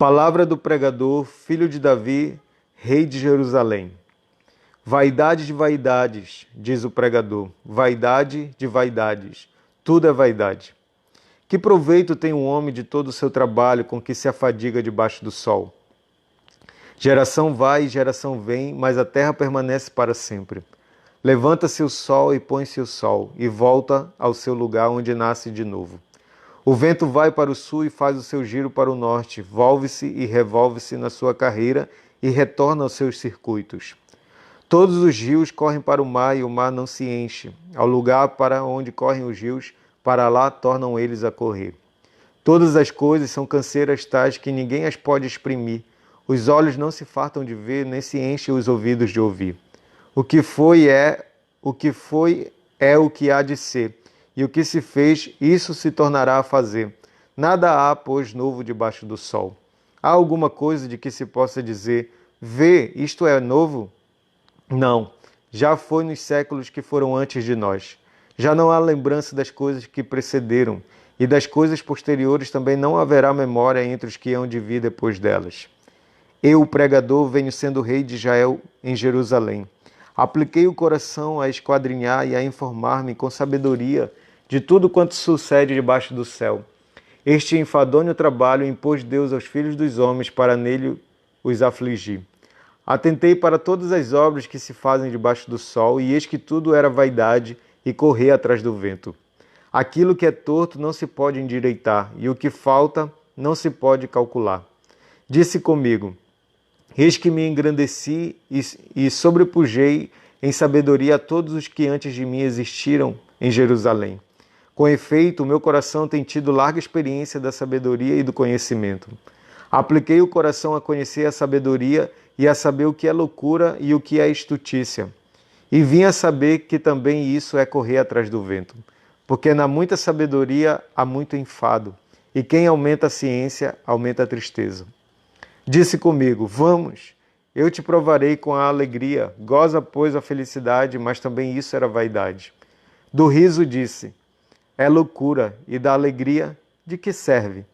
Palavra do pregador, filho de Davi, rei de Jerusalém. Vaidade de vaidades, diz o pregador, vaidade de vaidades, tudo é vaidade. Que proveito tem um homem de todo o seu trabalho com que se afadiga debaixo do sol? Geração vai e geração vem, mas a terra permanece para sempre. Levanta-se o sol e põe-se o sol, e volta ao seu lugar onde nasce de novo. O vento vai para o sul e faz o seu giro para o norte, volve-se e revolve-se na sua carreira e retorna aos seus circuitos. Todos os rios correm para o mar e o mar não se enche. Ao lugar para onde correm os rios, para lá tornam eles a correr. Todas as coisas são canseiras tais que ninguém as pode exprimir. Os olhos não se fartam de ver, nem se enchem os ouvidos de ouvir. O que foi é o que há de ser. E o que se fez, isso se tornará a fazer. Nada há, pois, novo debaixo do sol. Há alguma coisa de que se possa dizer, vê, isto é novo? Não, já foi nos séculos que foram antes de nós. Já não há lembrança das coisas que precederam, e das coisas posteriores também não haverá memória entre os que hão de vir depois delas. Eu, o pregador, venho sendo rei de Israel em Jerusalém. Apliquei o coração a esquadrinhar e a informar-me com sabedoria de tudo quanto sucede debaixo do céu. Este enfadonho trabalho impôs Deus aos filhos dos homens para nele os afligir. Atentei para todas as obras que se fazem debaixo do sol, e eis que tudo era vaidade e correr atrás do vento. Aquilo que é torto não se pode endireitar, e o que falta não se pode calcular. Disse comigo, eis que me engrandeci e sobrepujei em sabedoria a todos os que antes de mim existiram em Jerusalém. Com efeito, o meu coração tem tido larga experiência da sabedoria e do conhecimento. Apliquei o coração a conhecer a sabedoria e a saber o que é loucura e o que é estutícia. E vim a saber que também isso é correr atrás do vento. Porque na muita sabedoria há muito enfado, e quem aumenta a ciência, aumenta a tristeza. Disse comigo, vamos, eu te provarei com a alegria, goza, pois, a felicidade, mas também isso era vaidade. Do riso disse, é loucura, e da alegria, de que serve?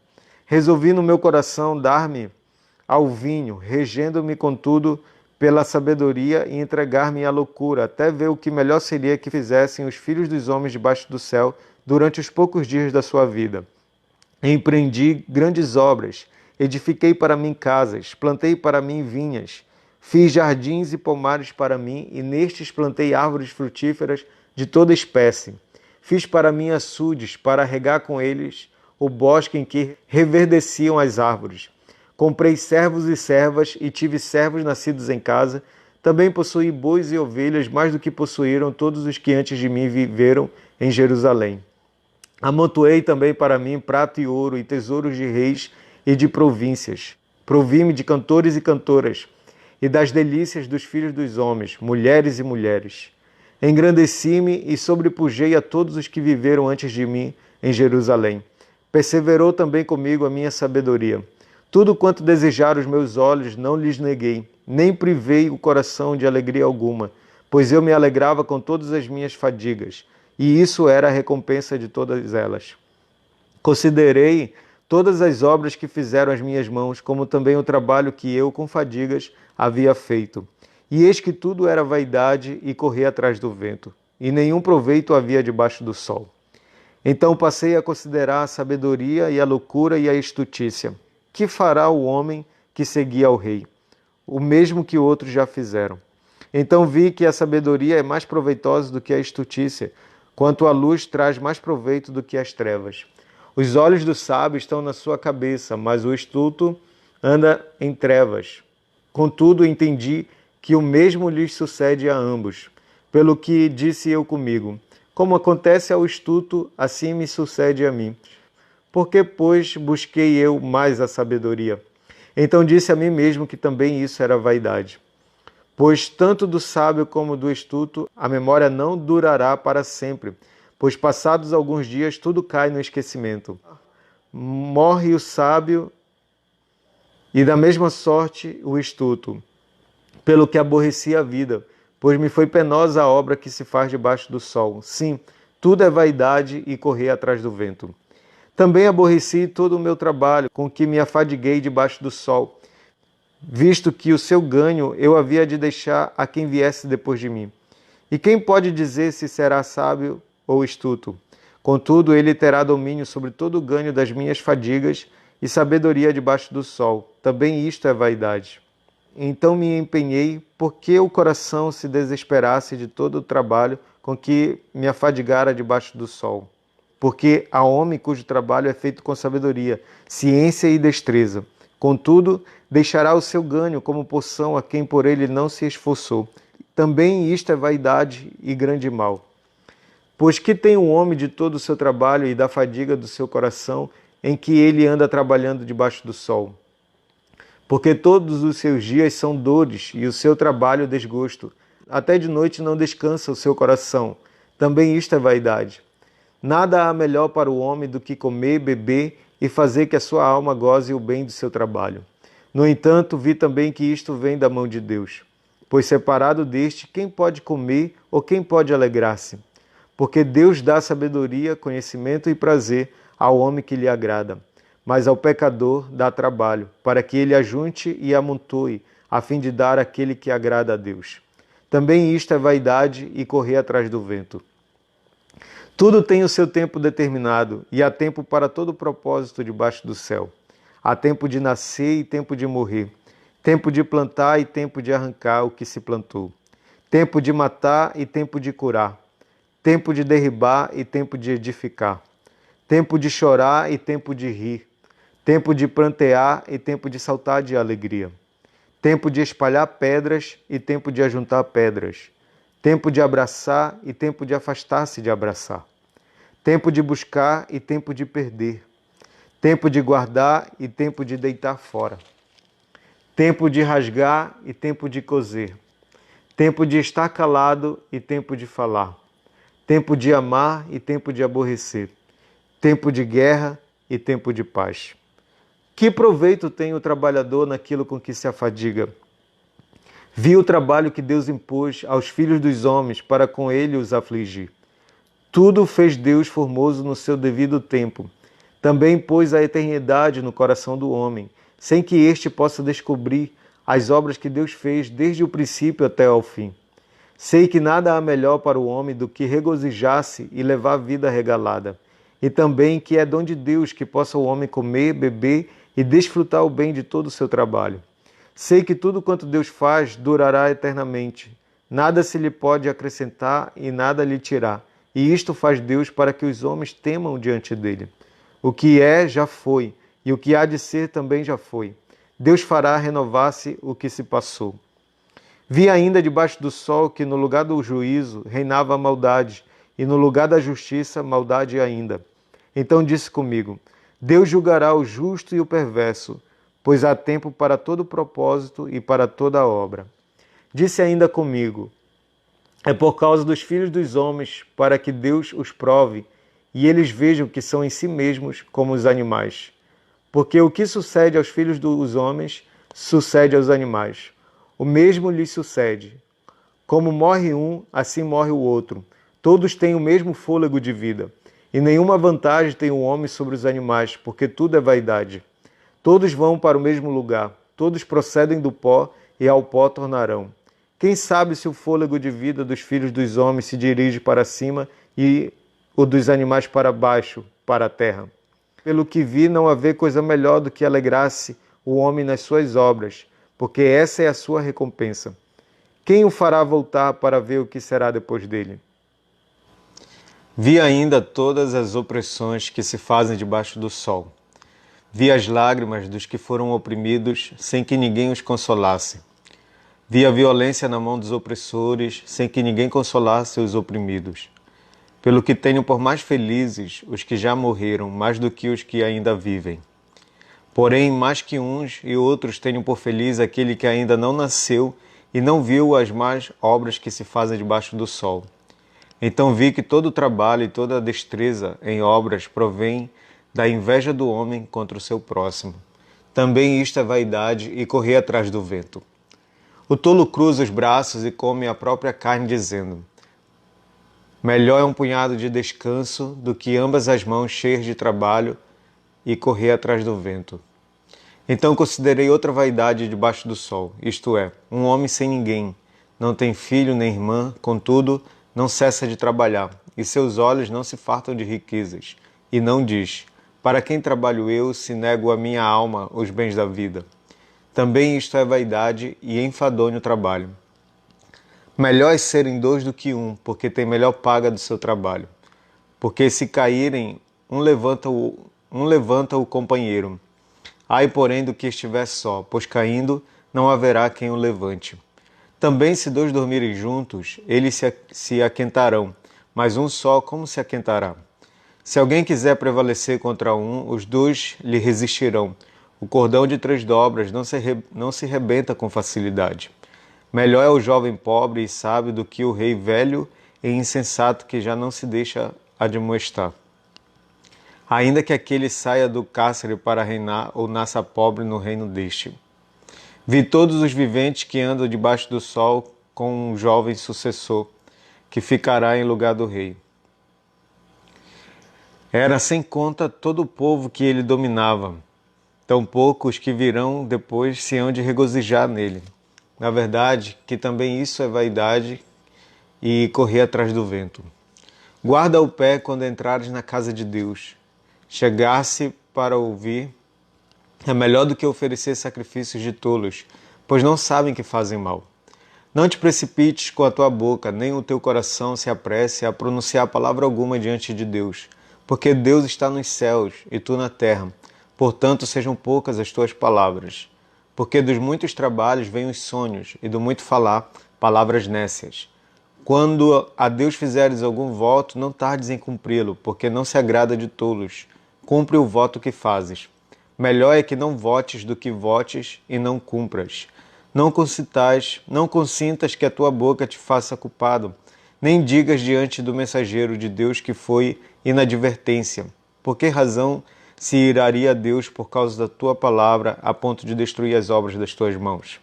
Resolvi no meu coração dar-me ao vinho, regendo-me, contudo, pela sabedoria e entregar-me à loucura, até ver o que melhor seria que fizessem os filhos dos homens debaixo do céu durante os poucos dias da sua vida. Empreendi grandes obras, edifiquei para mim casas, plantei para mim vinhas, fiz jardins e pomares para mim, e nestes plantei árvores frutíferas de toda espécie. Fiz para mim açudes, para regar com eles o bosque em que reverdeciam as árvores. Comprei servos e servas, e tive servos nascidos em casa. Também possuí bois e ovelhas, mais do que possuíram todos os que antes de mim viveram em Jerusalém. Amontoei também para mim prata e ouro, e tesouros de reis e de províncias. Provi-me de cantores e cantoras, e das delícias dos filhos dos homens, mulheres e mulheres. Engrandeci-me e sobrepujei a todos os que viveram antes de mim em Jerusalém. Perseverou também comigo a minha sabedoria. Tudo quanto desejaram os meus olhos não lhes neguei, nem privei o coração de alegria alguma, pois eu me alegrava com todas as minhas fadigas, e isso era a recompensa de todas elas. Considerei todas as obras que fizeram as minhas mãos, como também o trabalho que eu, com fadigas, havia feito. E eis que tudo era vaidade e correr atrás do vento, e nenhum proveito havia debaixo do sol. Então passei a considerar a sabedoria e a loucura e a estutícia. Que fará o homem que seguia ao rei? O mesmo que outros já fizeram. Então vi que a sabedoria é mais proveitosa do que a estutícia, quanto a luz traz mais proveito do que as trevas. Os olhos do sábio estão na sua cabeça, mas o estulto anda em trevas. Contudo, entendi que o mesmo lhes sucede a ambos. Pelo que disse eu comigo, como acontece ao estulto, assim me sucede a mim. Porque, pois, busquei eu mais a sabedoria? Então disse a mim mesmo que também isso era vaidade. Pois tanto do sábio como do estulto, a memória não durará para sempre, pois passados alguns dias tudo cai no esquecimento. Morre o sábio e da mesma sorte o estulto, pelo que aborreci a vida, pois me foi penosa a obra que se faz debaixo do sol. Sim, tudo é vaidade e correr atrás do vento. Também aborreci todo o meu trabalho, com que me afadiguei debaixo do sol, visto que o seu ganho eu havia de deixar a quem viesse depois de mim. E quem pode dizer se será sábio ou astuto? Contudo, ele terá domínio sobre todo o ganho das minhas fadigas e sabedoria debaixo do sol. Também isto é vaidade. Então me empenhei, porque o coração se desesperasse de todo o trabalho com que me afadigara debaixo do sol. Porque há homem cujo trabalho é feito com sabedoria, ciência e destreza. Contudo, deixará o seu ganho como porção a quem por ele não se esforçou. Também isto é vaidade e grande mal. Pois que tem um homem de todo o seu trabalho e da fadiga do seu coração, em que ele anda trabalhando debaixo do sol? Porque todos os seus dias são dores e o seu trabalho desgosto. Até de noite não descansa o seu coração. Também isto é vaidade. Nada há melhor para o homem do que comer, beber e fazer que a sua alma goze o bem do seu trabalho. No entanto, vi também que isto vem da mão de Deus. Pois separado deste, quem pode comer ou quem pode alegrar-se? Porque Deus dá sabedoria, conhecimento e prazer ao homem que lhe agrada. Mas ao pecador dá trabalho, para que ele ajunte e amontoe, a fim de dar àquele que agrada a Deus. Também isto é vaidade e correr atrás do vento. Tudo tem o seu tempo determinado, e há tempo para todo propósito debaixo do céu. Há tempo de nascer e tempo de morrer, tempo de plantar e tempo de arrancar o que se plantou, tempo de matar e tempo de curar, tempo de derribar e tempo de edificar, tempo de chorar e tempo de rir, tempo de prantear e tempo de saltar de alegria, tempo de espalhar pedras e tempo de ajuntar pedras, tempo de abraçar e tempo de afastar-se de abraçar, tempo de buscar e tempo de perder, tempo de guardar e tempo de deitar fora, tempo de rasgar e tempo de coser, tempo de estar calado e tempo de falar, tempo de amar e tempo de aborrecer, tempo de guerra e tempo de paz. Que proveito tem o trabalhador naquilo com que se afadiga? Vi o trabalho que Deus impôs aos filhos dos homens para com ele os afligir. Tudo fez Deus formoso no seu devido tempo. Também pôs a eternidade no coração do homem, sem que este possa descobrir as obras que Deus fez desde o princípio até ao fim. Sei que nada há melhor para o homem do que regozijar-se e levar vida regalada. E também que é dom de Deus que possa o homem comer, beber e desfrutar o bem de todo o seu trabalho. Sei que tudo quanto Deus faz durará eternamente. Nada se lhe pode acrescentar e nada lhe tirar. E isto faz Deus para que os homens temam diante dele. O que é, já foi, e o que há de ser também já foi. Deus fará renovar-se o que se passou. Vi ainda debaixo do sol que no lugar do juízo reinava a maldade, e no lugar da justiça, maldade ainda. Então disse comigo: Deus julgará o justo e o perverso, pois há tempo para todo propósito e para toda obra. Disse ainda comigo: é por causa dos filhos dos homens, para que Deus os prove, e eles vejam que são em si mesmos como os animais. Porque o que sucede aos filhos dos homens, sucede aos animais. O mesmo lhes sucede. Como morre um, assim morre o outro. Todos têm o mesmo fôlego de vida. E nenhuma vantagem tem o homem sobre os animais, porque tudo é vaidade. Todos vão para o mesmo lugar. Todos procedem do pó e ao pó tornarão. Quem sabe se o fôlego de vida dos filhos dos homens se dirige para cima e o dos animais para baixo, para a terra? Pelo que vi, não haver coisa melhor do que alegrar-se o homem nas suas obras, porque essa é a sua recompensa. Quem o fará voltar para ver o que será depois dele? Vi ainda todas as opressões que se fazem debaixo do sol. Vi as lágrimas dos que foram oprimidos, sem que ninguém os consolasse. Vi a violência na mão dos opressores, sem que ninguém consolasse os oprimidos. Pelo que tenho por mais felizes os que já morreram, mais do que os que ainda vivem. Porém, mais que uns e outros tenho por feliz aquele que ainda não nasceu e não viu as más obras que se fazem debaixo do sol. Então vi que todo o trabalho e toda a destreza em obras provém da inveja do homem contra o seu próximo. Também isto é vaidade e correr atrás do vento. O tolo cruza os braços e come a própria carne, dizendo: melhor é um punhado de descanso do que ambas as mãos cheias de trabalho e correr atrás do vento. Então considerei outra vaidade debaixo do sol, isto é, um homem sem ninguém, não tem filho nem irmã, contudo, não cessa de trabalhar, e seus olhos não se fartam de riquezas, e não diz: para quem trabalho eu, se nego a minha alma os bens da vida? Também isto é vaidade e enfadonho trabalho. Melhor é serem dois do que um, porque tem melhor paga do seu trabalho. Porque se caírem, um levanta o companheiro. Ai, porém, do que estiver só, pois caindo não haverá quem o levante. Também se dois dormirem juntos, eles se aquentarão, mas um só como se aquentará? Se alguém quiser prevalecer contra um, os dois lhe resistirão. O cordão de 3 dobras não se rebenta com facilidade. Melhor é o jovem pobre e sábio do que o rei velho e insensato que já não se deixa admoestar. Ainda que aquele saia do cárcere para reinar ou nasça pobre no reino deste. Vi todos os viventes que andam debaixo do sol com um jovem sucessor, que ficará em lugar do rei. Era sem conta todo o povo que ele dominava, tampouco os que virão depois se hão de regozijar nele. Na verdade, que também isso é vaidade e correr atrás do vento. Guarda o pé quando entrares na casa de Deus. Chegar-se para ouvir é melhor do que oferecer sacrifícios de tolos, pois não sabem que fazem mal. Não te precipites com a tua boca, nem o teu coração se apresse a pronunciar palavra alguma diante de Deus, porque Deus está nos céus e tu na terra, portanto sejam poucas as tuas palavras. Porque dos muitos trabalhos vêm os sonhos, e do muito falar, palavras nécias. Quando a Deus fizeres algum voto, não tardes em cumpri-lo, porque não se agrada de tolos. Cumpre o voto que fazes. Melhor é que não votes do que votes e não cumpras. Não consintas que a tua boca te faça culpado, nem digas diante do mensageiro de Deus que foi inadvertência. Por que razão se iraria a Deus por causa da tua palavra a ponto de destruir as obras das tuas mãos?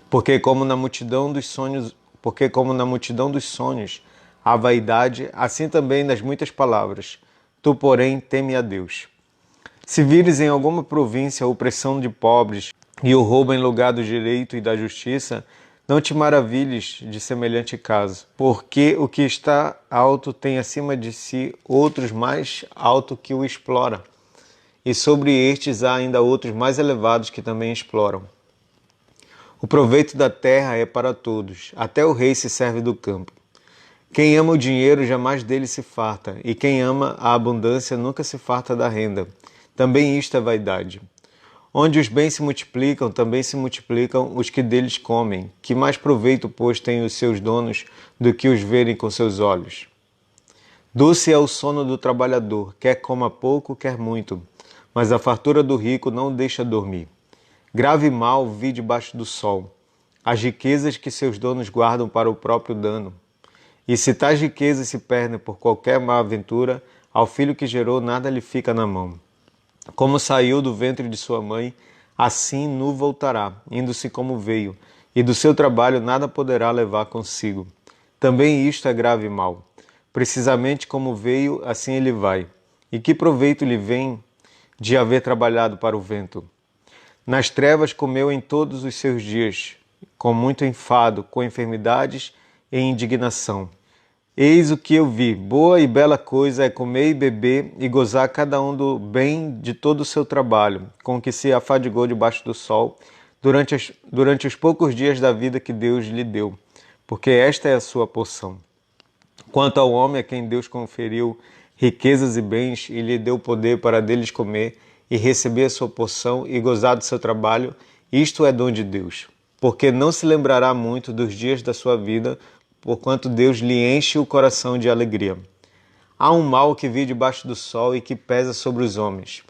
Porque como na multidão dos sonhos há vaidade, assim também nas muitas palavras. Tu, porém, teme a Deus. Se vires em alguma província a opressão de pobres e o roubo em lugar do direito e da justiça, não te maravilhes de semelhante caso, porque o que está alto tem acima de si outros mais alto que o explora, e sobre estes há ainda outros mais elevados que também exploram. O proveito da terra é para todos, até o rei se serve do campo. Quem ama o dinheiro jamais dele se farta, e quem ama a abundância nunca se farta da renda. Também isto é vaidade. Onde os bens se multiplicam, também se multiplicam os que deles comem. Que mais proveito, pois, têm os seus donos do que os verem com seus olhos? Doce é o sono do trabalhador, quer coma pouco, quer muito, mas a fartura do rico não o deixa dormir. Grave mal vi debaixo do sol, as riquezas que seus donos guardam para o próprio dano. E se tais riquezas se perdem por qualquer má aventura, ao filho que gerou nada lhe fica na mão. Como saiu do ventre de sua mãe, assim nu voltará, indo-se como veio, e do seu trabalho nada poderá levar consigo. Também isto é grave mal. Precisamente como veio, assim ele vai. E que proveito lhe vem de haver trabalhado para o vento? Nas trevas comeu em todos os seus dias, com muito enfado, com enfermidades e indignação. Eis o que eu vi, boa e bela coisa é comer e beber e gozar cada um do bem de todo o seu trabalho, com que se afadigou debaixo do sol, durante os poucos dias da vida que Deus lhe deu, porque esta é a sua porção. Quanto ao homem a quem Deus conferiu riquezas e bens e lhe deu poder para deles comer e receber a sua porção e gozar do seu trabalho, isto é dom de Deus, porque não se lembrará muito dos dias da sua vida, porquanto Deus lhe enche o coração de alegria. Há um mal que vi debaixo do sol e que pesa sobre os homens.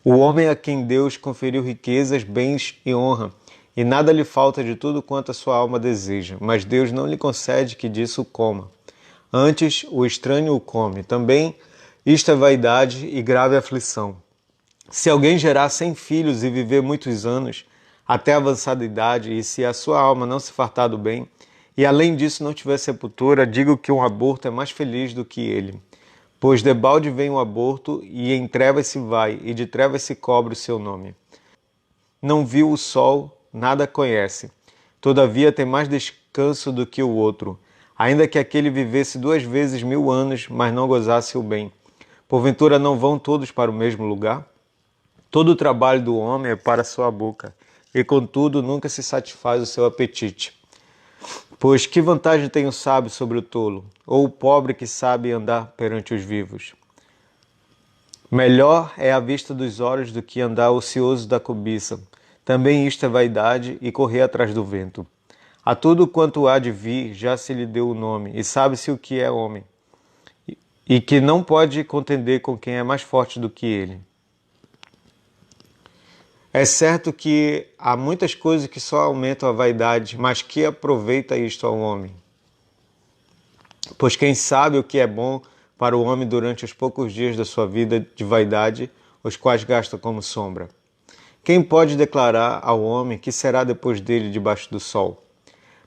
O homem a quem Deus conferiu riquezas, bens e honra, e nada lhe falta de tudo quanto a sua alma deseja, mas Deus não lhe concede que disso coma. Antes, o estranho o come. Também isto é vaidade e grave aflição. Se alguém gerar 100 filhos e viver muitos anos, até avançada idade, e se a sua alma não se fartar do bem, e além disso não tiver sepultura, digo que um aborto é mais feliz do que ele. Pois debalde vem o aborto, e em trevas se vai, e de trevas se cobre o seu nome. Não viu o sol, nada conhece. Todavia tem mais descanso do que o outro, ainda que aquele vivesse 2 vezes 1000 anos, mas não gozasse o bem. Porventura não vão todos para o mesmo lugar? Todo o trabalho do homem é para a sua boca, e contudo nunca se satisfaz o seu apetite. Pois que vantagem tem o sábio sobre o tolo, ou o pobre que sabe andar perante os vivos? Melhor é a vista dos olhos do que andar ocioso da cobiça. Também isto é vaidade e correr atrás do vento. A tudo quanto há de vir já se lhe deu o nome, e sabe-se o que é homem, e que não pode contender com quem é mais forte do que ele. É certo que há muitas coisas que só aumentam a vaidade, mas que aproveita isto ao homem? Pois quem sabe o que é bom para o homem durante os poucos dias da sua vida de vaidade, os quais gasta como sombra? Quem pode declarar ao homem que será depois dele debaixo do sol?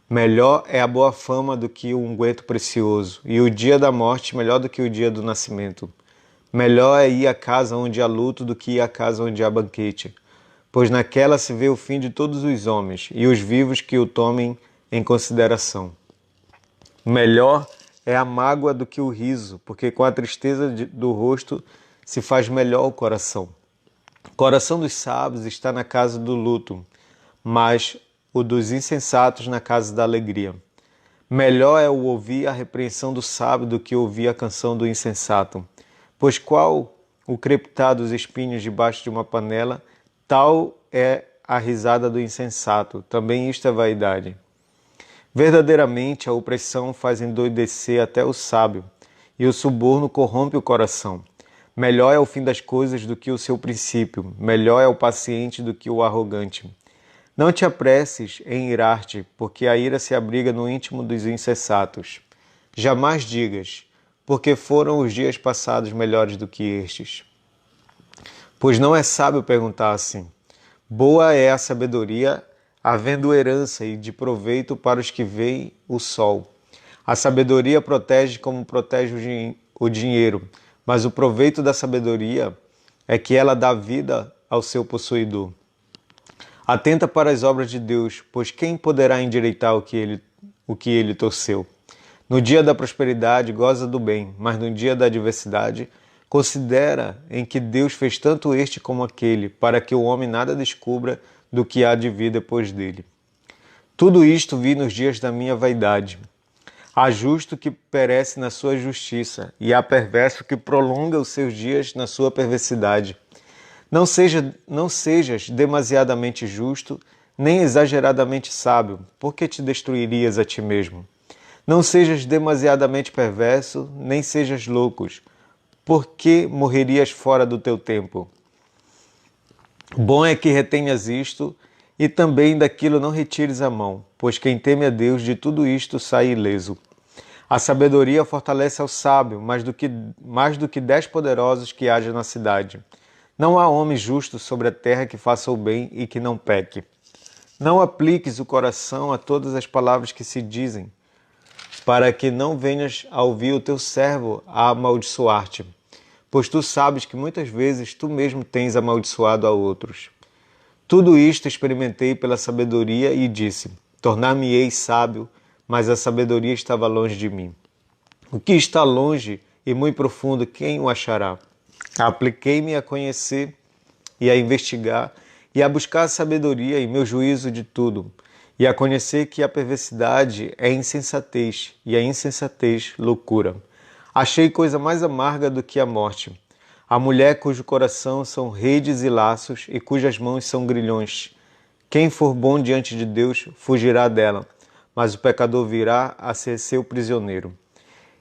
Melhor é a boa fama do que o unguento precioso, e o dia da morte melhor do que o dia do nascimento. Melhor é ir à casa onde há luto do que ir à casa onde há banquete, pois naquela se vê o fim de todos os homens, e os vivos que o tomem em consideração. Melhor é a mágoa do que o riso, porque com a tristeza do rosto se faz melhor o coração. O coração dos sábios está na casa do luto, mas o dos insensatos na casa da alegria. Melhor é o ouvir a repreensão do sábio do que ouvir a canção do insensato. Pois qual o crepitar dos espinhos debaixo de uma panela, tal é a risada do insensato. Também isto é vaidade. Verdadeiramente a opressão faz endoidecer até o sábio, e o suborno corrompe o coração. Melhor é o fim das coisas do que o seu princípio, melhor é o paciente do que o arrogante. Não te apresses em irar-te, porque a ira se abriga no íntimo dos insensatos. Jamais digas, porque foram os dias passados melhores do que estes. Pois não é sábio perguntar assim. Boa é a sabedoria, havendo herança e de proveito para os que veem o sol. A sabedoria protege como protege o dinheiro, mas o proveito da sabedoria é que ela dá vida ao seu possuidor. Atenta para as obras de Deus, pois quem poderá endireitar o que ele torceu? No dia da prosperidade goza do bem, mas no dia da adversidade considera em que Deus fez tanto este como aquele, para que o homem nada descubra do que há de vir depois dele. Tudo isto vi nos dias da minha vaidade. Há justo que perece na sua justiça, e há perverso que prolonga os seus dias na sua perversidade. Não sejas demasiadamente justo, nem exageradamente sábio, porque te destruirias a ti mesmo. Não sejas demasiadamente perverso, nem sejas loucos, porque morrerias fora do teu tempo. Bom é que retenhas isto, e também daquilo não retires a mão, pois quem teme a Deus de tudo isto sai ileso. A sabedoria fortalece ao sábio, mais do que 10 poderosos que haja na cidade. Não há homem justo sobre a terra que faça o bem e que não peque. Não apliques o coração a todas as palavras que se dizem, para que não venhas a ouvir o teu servo a amaldiçoar-te, pois tu sabes que muitas vezes tu mesmo tens amaldiçoado a outros. Tudo isto experimentei pela sabedoria e disse, tornar-me-ei sábio, mas a sabedoria estava longe de mim. O que está longe e muito profundo, quem o achará? Apliquei-me a conhecer e a investigar e a buscar a sabedoria e meu juízo de tudo, e a conhecer que a perversidade é insensatez e a insensatez loucura. Achei coisa mais amarga do que a morte. A mulher cujo coração são redes e laços e cujas mãos são grilhões. Quem for bom diante de Deus fugirá dela, mas o pecador virá a ser seu prisioneiro.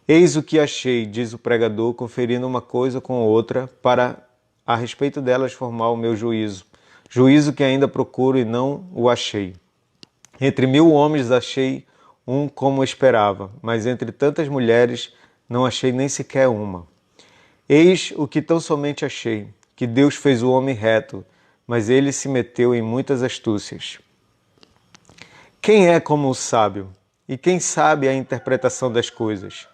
Eis o que achei, diz o pregador, conferindo uma coisa com outra, para a respeito delas formar o meu juízo. Juízo que ainda procuro e não o achei. Entre 1000 homens achei um como esperava, mas entre tantas mulheres não achei nem sequer uma. Eis o que tão somente achei, que Deus fez o homem reto, mas ele se meteu em muitas astúcias. Quem é como o sábio? E quem sabe a interpretação das coisas?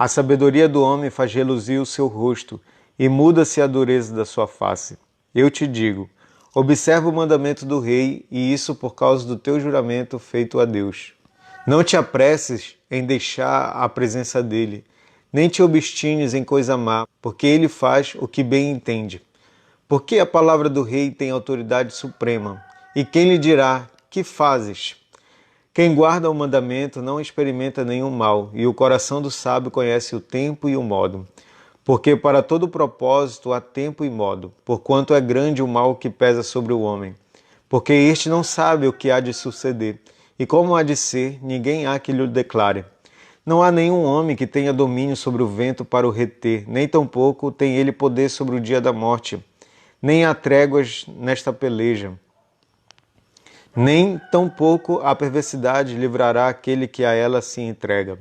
A sabedoria do homem faz reluzir o seu rosto, e muda-se a dureza da sua face. Eu te digo, observa o mandamento do rei, e isso por causa do teu juramento feito a Deus. Não te apresses em deixar a presença dele, nem te obstines em coisa má, porque ele faz o que bem entende. Porque a palavra do rei tem autoridade suprema, e quem lhe dirá, que fazes? Quem guarda o mandamento não experimenta nenhum mal, e o coração do sábio conhece o tempo e o modo. Porque para todo propósito há tempo e modo, porquanto é grande o mal que pesa sobre o homem. Porque este não sabe o que há de suceder, e como há de ser, ninguém há que lhe declare. Não há nenhum homem que tenha domínio sobre o vento para o reter, nem tampouco tem ele poder sobre o dia da morte. Nem há tréguas nesta peleja. Nem tampouco a perversidade livrará aquele que a ela se entrega.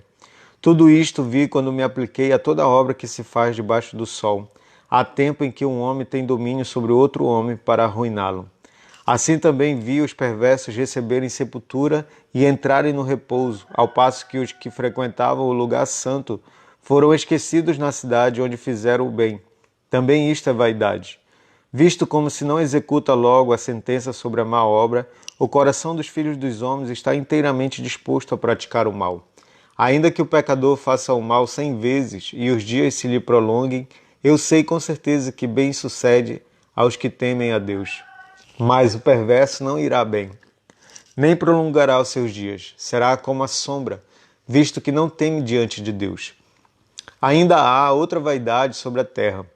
Tudo isto vi quando me apliquei a toda obra que se faz debaixo do sol. Há tempo em que um homem tem domínio sobre outro homem para arruiná-lo. Assim também vi os perversos receberem sepultura e entrarem no repouso, ao passo que os que frequentavam o lugar santo foram esquecidos na cidade onde fizeram o bem. Também isto é vaidade. Visto como se não executa logo a sentença sobre a má obra, o coração dos filhos dos homens está inteiramente disposto a praticar o mal. Ainda que o pecador faça o mal 100 vezes e os dias se lhe prolonguem, eu sei com certeza que bem sucede aos que temem a Deus. Mas o perverso não irá bem, nem prolongará os seus dias, será como a sombra, visto que não teme diante de Deus. Ainda há outra vaidade sobre a terra,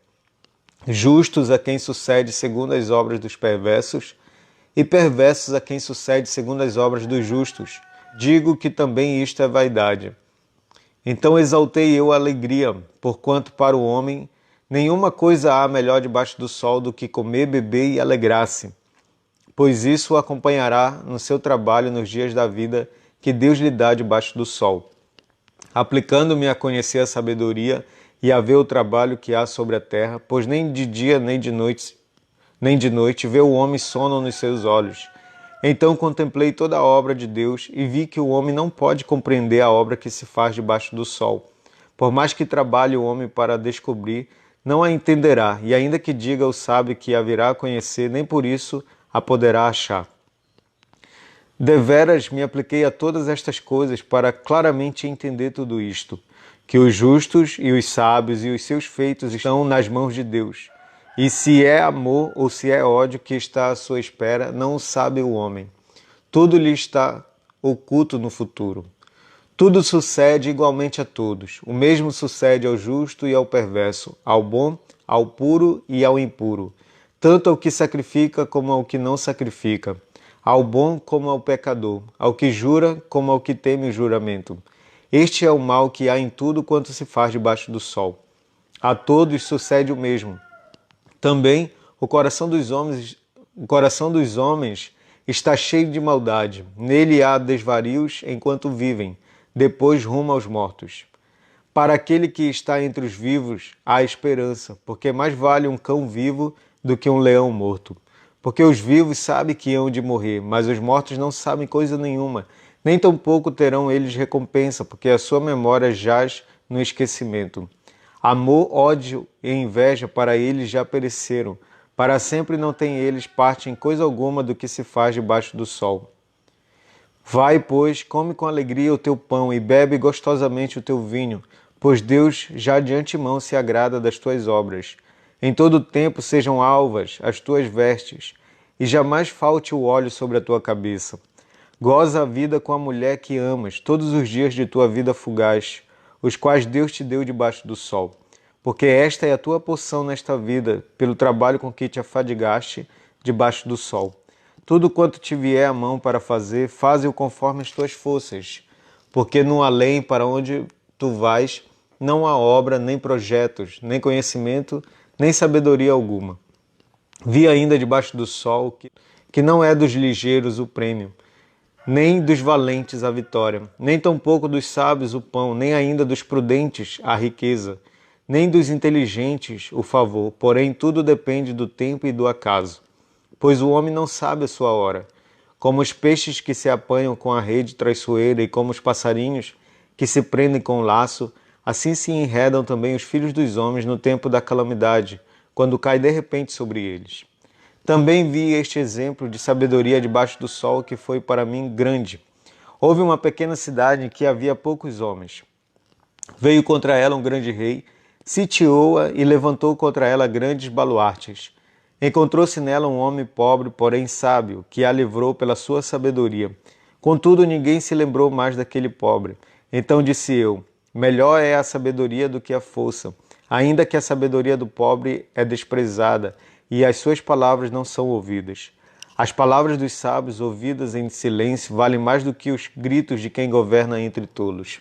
justos a quem sucede segundo as obras dos perversos, e perversos a quem sucede segundo as obras dos justos. Digo que também isto é vaidade. Então exaltei eu a alegria, porquanto para o homem nenhuma coisa há melhor debaixo do sol do que comer, beber e alegrar-se, pois isso o acompanhará no seu trabalho nos dias da vida que Deus lhe dá debaixo do sol, aplicando-me a conhecer a sabedoria e a ver o trabalho que há sobre a terra, pois nem de dia nem de noite vê o homem sono nos seus olhos. Então contemplei toda a obra de Deus e vi que o homem não pode compreender a obra que se faz debaixo do sol. Por mais que trabalhe o homem para descobrir, não a entenderá, e ainda que diga o sábio que a virá a conhecer, nem por isso a poderá achar. Deveras me apliquei a todas estas coisas para claramente entender tudo isto, que os justos e os sábios e os seus feitos estão nas mãos de Deus. E se é amor ou se é ódio que está à sua espera, não o sabe o homem. Tudo lhe está oculto no futuro. Tudo sucede igualmente a todos. O mesmo sucede ao justo e ao perverso, ao bom, ao puro e ao impuro, tanto ao que sacrifica como ao que não sacrifica, ao bom como ao pecador, ao que jura como ao que teme o juramento. Este é o mal que há em tudo quanto se faz debaixo do sol. A todos sucede o mesmo. Também o coração dos homens está cheio de maldade. Nele há desvarios enquanto vivem, depois rumo aos mortos. Para aquele que está entre os vivos há esperança, porque mais vale um cão vivo do que um leão morto. Porque os vivos sabem que hão de morrer, mas os mortos não sabem coisa nenhuma, nem tampouco terão eles recompensa, porque a sua memória jaz no esquecimento. Amor, ódio e inveja para eles já pereceram. Para sempre não têm eles parte em coisa alguma do que se faz debaixo do sol. Vai, pois, come com alegria o teu pão e bebe gostosamente o teu vinho, pois Deus já de antemão se agrada das tuas obras. Em todo o tempo sejam alvas as tuas vestes, e jamais falte o óleo sobre a tua cabeça. Goza a vida com a mulher que amas, todos os dias de tua vida fugaz, os quais Deus te deu debaixo do sol. Porque esta é a tua porção nesta vida, pelo trabalho com que te afadigaste debaixo do sol. Tudo quanto te vier à mão para fazer, faze-o conforme as tuas forças, porque no além para onde tu vais, não há obra, nem projetos, nem conhecimento, nem sabedoria alguma. Vi ainda debaixo do sol que não é dos ligeiros o prêmio, nem dos valentes a vitória, nem tampouco dos sábios o pão, nem ainda dos prudentes a riqueza, nem dos inteligentes o favor, porém tudo depende do tempo e do acaso. Pois o homem não sabe a sua hora, como os peixes que se apanham com a rede traiçoeira e como os passarinhos que se prendem com o laço, assim se enredam também os filhos dos homens no tempo da calamidade, quando cai de repente sobre eles. Também vi este exemplo de sabedoria debaixo do sol que foi para mim grande. Houve uma pequena cidade em que havia poucos homens. Veio contra ela um grande rei, sitiou-a e levantou contra ela grandes baluartes. Encontrou-se nela um homem pobre, porém sábio, que a livrou pela sua sabedoria. Contudo, ninguém se lembrou mais daquele pobre. Então disse eu: melhor é a sabedoria do que a força, ainda que a sabedoria do pobre é desprezada e as suas palavras não são ouvidas. As palavras dos sábios ouvidas em silêncio valem mais do que os gritos de quem governa entre tolos.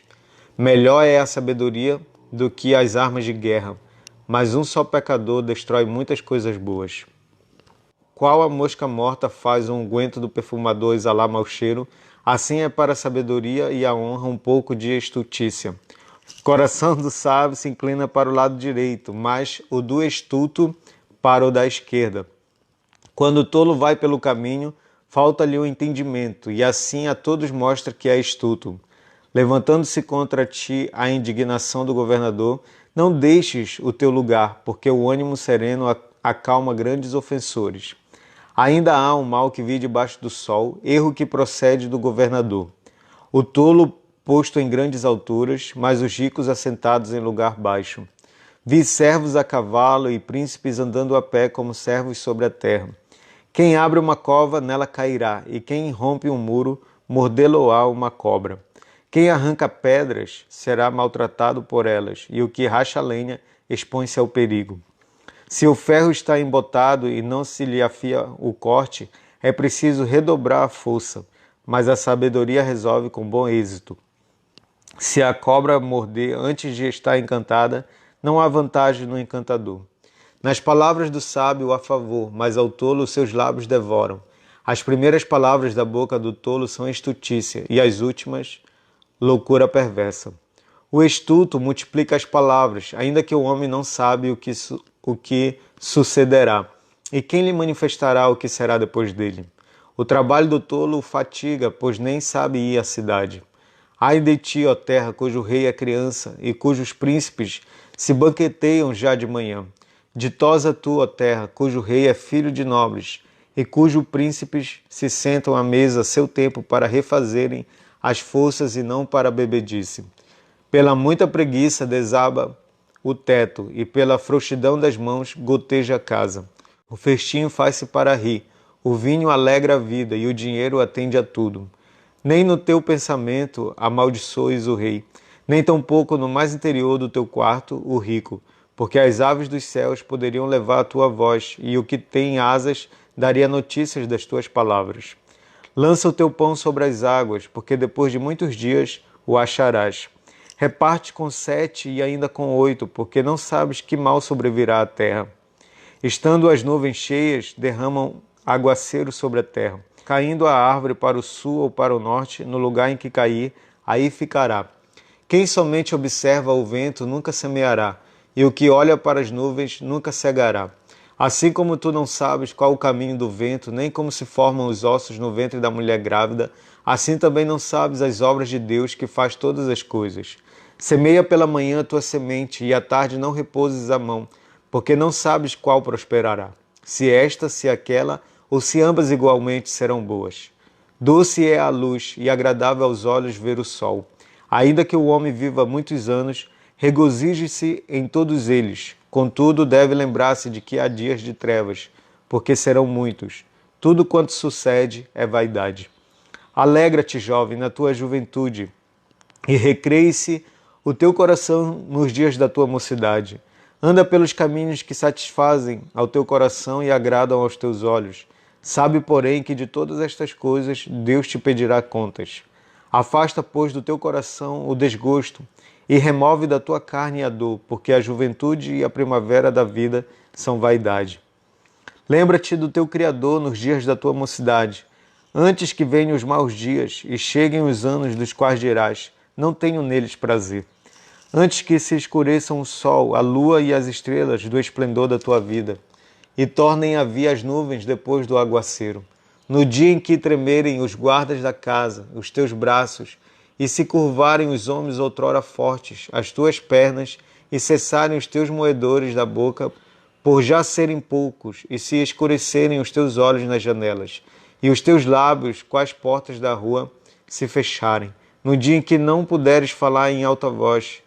Melhor é a sabedoria do que as armas de guerra, mas um só pecador destrói muitas coisas boas. Qual a mosca morta faz o unguento do perfumador exalar mau cheiro, assim é para a sabedoria e a honra um pouco de estultícia. O coração do sábio se inclina para o lado direito, mas o do estulto para o da esquerda. Quando o tolo vai pelo caminho, falta-lhe o entendimento, e assim a todos mostra que é estulto. Levantando-se contra ti a indignação do governador, não deixes o teu lugar, porque o ânimo sereno acalma grandes ofensores. Ainda há um mal que vi debaixo do sol, erro que procede do governador. O tolo posto em grandes alturas, mas os ricos assentados em lugar baixo. Vi servos a cavalo e príncipes andando a pé como servos sobre a terra. Quem abre uma cova, nela cairá, e quem rompe um muro, mordê-lo-á uma cobra. Quem arranca pedras será maltratado por elas, e o que racha lenha expõe-se ao perigo. Se o ferro está embotado e não se lhe afia o corte, é preciso redobrar a força, mas a sabedoria resolve com bom êxito. Se a cobra morder antes de estar encantada, não há vantagem no encantador. Nas palavras do sábio há favor, mas ao tolo seus lábios devoram. As primeiras palavras da boca do tolo são estultícia, e as últimas, loucura perversa. O estulto multiplica as palavras, ainda que o homem não sabe o que sucederá, e quem lhe manifestará o que será depois dele. O trabalho do tolo o fatiga, pois nem sabe ir à cidade. Ai de ti, ó terra, cujo rei é criança, e cujos príncipes se banqueteiam já de manhã. Ditosa tu, ó terra, cujo rei é filho de nobres, e cujos príncipes se sentam à mesa a seu tempo para refazerem as forças e não para a bebedice. Pela muita preguiça desaba o teto, e pela frouxidão das mãos goteja a casa. O festim faz-se para rir, o vinho alegra a vida, e o dinheiro atende a tudo. Nem no teu pensamento amaldiçoes o rei, nem tampouco no mais interior do teu quarto o rico, porque as aves dos céus poderiam levar a tua voz, e o que tem asas daria notícias das tuas palavras. Lança o teu pão sobre as águas, porque depois de muitos dias o acharás. Reparte com 7 e ainda com 8, porque não sabes que mal sobrevirá à terra. Estando as nuvens cheias, derramam aguaceiro sobre a terra. Caindo a árvore para o sul ou para o norte, no lugar em que cair, aí ficará. Quem somente observa o vento nunca semeará, e o que olha para as nuvens nunca cegará. Assim como tu não sabes qual o caminho do vento, nem como se formam os ossos no ventre da mulher grávida, assim também não sabes as obras de Deus que faz todas as coisas. Semeia pela manhã a tua semente, e à tarde não repouses a mão, porque não sabes qual prosperará, se esta, se aquela, ou se ambas igualmente serão boas. Doce é a luz e agradável aos olhos ver o sol. Ainda que o homem viva muitos anos, regozije-se em todos eles. Contudo, deve lembrar-se de que há dias de trevas, porque serão muitos. Tudo quanto sucede é vaidade. Alegra-te, jovem, na tua juventude, e recreie-se o teu coração nos dias da tua mocidade. Anda pelos caminhos que satisfazem ao teu coração e agradam aos teus olhos. Sabe, porém, que de todas estas coisas Deus te pedirá contas. Afasta, pois, do teu coração o desgosto e remove da tua carne a dor, porque a juventude e a primavera da vida são vaidade. Lembra-te do teu Criador nos dias da tua mocidade, antes que venham os maus dias e cheguem os anos dos quais dirás: não tenho neles prazer. Antes que se escureçam o sol, a lua e as estrelas do esplendor da tua vida, e tornem a vir as nuvens depois do aguaceiro. No dia em que tremerem os guardas da casa, os teus braços, e se curvarem os homens outrora fortes, as tuas pernas, e cessarem os teus moedores da boca, por já serem poucos, e se escurecerem os teus olhos nas janelas, e os teus lábios, quais portas da rua, se fecharem, no dia em que não puderes falar em alta voz,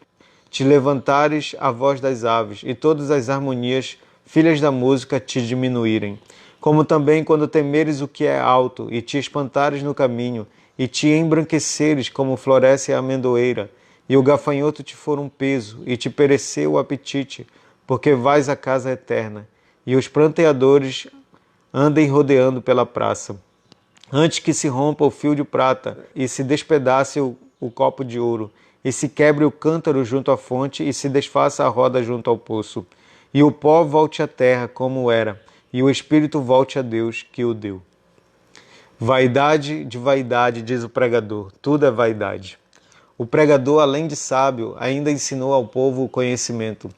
te levantares a voz das aves, e todas as harmonias, filhas da música, te diminuírem. Como também quando temeres o que é alto, e te espantares no caminho, e te embranqueceres como floresce a amendoeira, e o gafanhoto te for um peso, e te pereceu o apetite, porque vais à casa eterna, e os pranteadores andem rodeando pela praça. Antes que se rompa o fio de prata, e se despedace o copo de ouro, e se quebre o cântaro junto à fonte, e se desfaça a roda junto ao poço, e o pó volte à terra como era, e o espírito volte a Deus que o deu. Vaidade de vaidade, diz o pregador, tudo é vaidade. O pregador, além de sábio, ainda ensinou ao povo o conhecimento,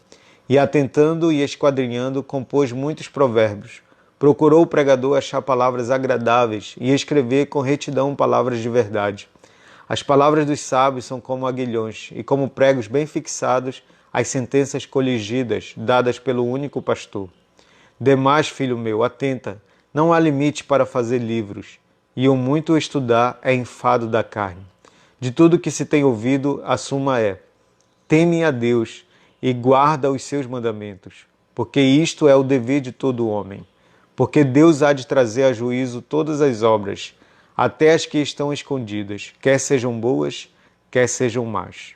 e atentando e esquadrinhando, compôs muitos provérbios. Procurou o pregador achar palavras agradáveis e escrever com retidão palavras de verdade. As palavras dos sábios são como aguilhões, e como pregos bem fixados, as sentenças coligidas, dadas pelo único pastor. Demais, filho meu, atenta, não há limite para fazer livros, e o muito estudar é enfado da carne. De tudo que se tem ouvido, a suma é: teme a Deus e guarda os seus mandamentos, porque isto é o dever de todo homem. Porque Deus há de trazer a juízo todas as obras, até as que estão escondidas, quer sejam boas, quer sejam más.